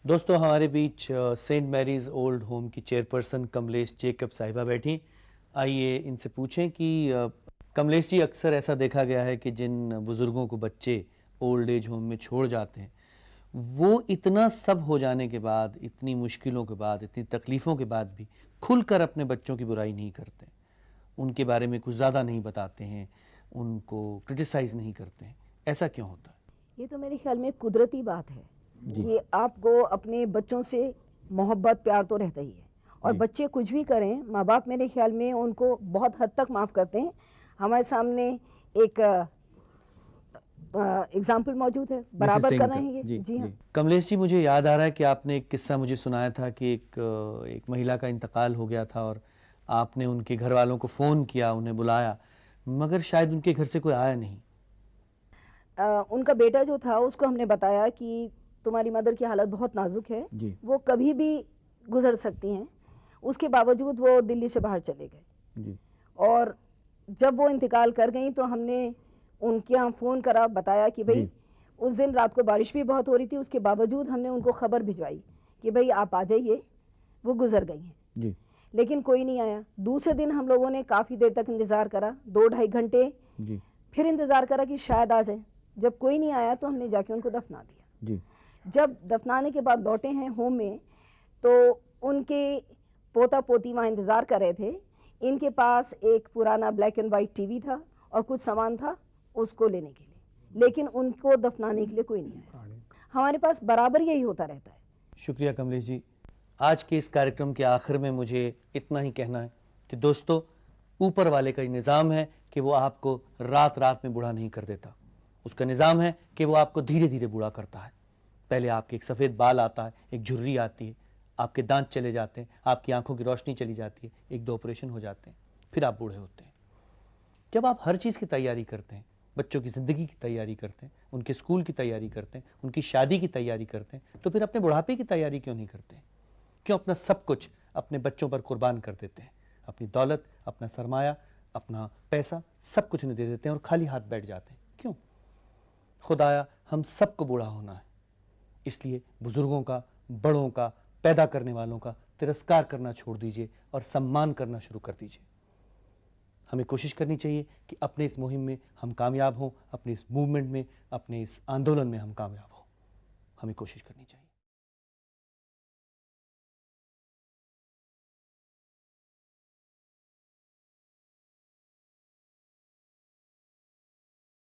दोस्तों हमारे बीच Saint Mary's old home की चेयरपर्सन कमलेश जेकब साहिबा बैठी। आइए इनसे पूछें कि कमलेश जी, अक्सर ऐसा देखा गया है कि जिन बुज़ुर्गों को बच्चे ओल्ड एज होम में छोड़ जाते हैं, वो इतना सब हो जाने के बाद, इतनी मुश्किलों के बाद, इतनी तकलीफ़ों के बाद भी खुलकर अपने बच्चों की बुराई नहीं करते, उनके बारे में कुछ ज़्यादा नहीं बताते हैं, उनको क्रिटिसाइज़ नहीं करते हैं। ऐसा क्यों होता है? ये तो मेरे ख्याल में कुदरती बात है जी। कि आपको अपने बच्चों से मोहब्बत प्यार तो रहता ही है, और जी। बच्चे कुछ भी करें माँ बाप मेरे ख्याल में उनको बहुत हद तक माफ़ करते हैं। हमारे सामने एक एग्जाम्पल मौजूद है, बराबर कर रहे हैं ये। जी हाँ। कमलेश जी, मुझे याद आ रहा है कि आपने एक किस्सा मुझे सुनाया था कि एक महिला का इंतकाल हो गया था और आपने उनके घर वालों को फ़ोन किया, उन्हें बुलाया, मगर शायद उनके घर से कोई आया नहीं। उनका बेटा जो था उसको हमने बताया कि तुम्हारी मदर की हालत बहुत नाजुक है, जी। वो कभी भी गुजर सकती हैं। उसके बावजूद वो दिल्ली से बाहर चले गए। जी। और जब वो इंतकाल कर गई तो हमने उनके यहाँ फ़ोन करा, बताया कि भाई उस दिन रात को बारिश भी बहुत हो रही थी, उसके बावजूद हमने उनको खबर भिजवाई कि भाई आप आ जाइए, वो गुजर गई हैं। जी। लेकिन कोई नहीं आया। दूसरे दिन हम लोगों ने काफ़ी देर तक इंतज़ार करा, 2-2.5 घंटे। जी। फिर इंतज़ार करा कि शायद आ जाए। जब कोई नहीं आया तो हमने जाके उनको दफना दिया। जी। जब दफनाने के बाद लौटे हैं होम में, तो उनके पोता पोती वहाँ इंतज़ार कर रहे थे। इनके पास एक पुराना ब्लैक एंड वाइट टीवी था और कुछ सामान था उसको लेने के लिए, लेकिन उनको दफनाने के लिए कोई नहीं आया। हमारे पास बराबर यही होता रहता है। शुक्रिया कमलेश जी। आज के इस कार्यक्रम के आखिर में मुझे इतना ही कहना है कि दोस्तों, ऊपर वाले का निज़ाम है कि वो आपको रात रात में बूढ़ा नहीं कर देता। उसका निज़ाम है कि वो आपको धीरे धीरे बूढ़ा करता है। पहले आपके एक सफ़ेद बाल आता है, एक झुर्री आती है, आपके दांत चले जाते हैं, आपकी आंखों की रोशनी चली जाती है, 1-2 ऑपरेशन हो जाते हैं, फिर आप बूढ़े होते हैं। जब आप हर चीज़ की तैयारी करते हैं, बच्चों की ज़िंदगी की तैयारी करते हैं, उनके स्कूल की तैयारी करते हैं, उनकी शादी की तैयारी करते हैं, तो फिर अपने बुढ़ापे की तैयारी क्यों नहीं करते? क्यों अपना सब कुछ अपने बच्चों पर कुर्बान कर देते हैं? अपनी दौलत, अपना सरमाया, अपना पैसा, सब कुछ उन्हें दे देते हैं और खाली हाथ बैठ जाते हैं। क्यों? खुदाया, हम सबको बूढ़ा होना है, इसलिए बुजुर्गों का, बड़ों का, पैदा करने वालों का तिरस्कार करना छोड़ दीजिए और सम्मान करना शुरू कर दीजिए। हमें कोशिश करनी चाहिए कि अपने इस मुहिम में हम कामयाब हों, अपने इस मूवमेंट में, अपने इस आंदोलन में हम कामयाब हों। हमें कोशिश करनी चाहिए।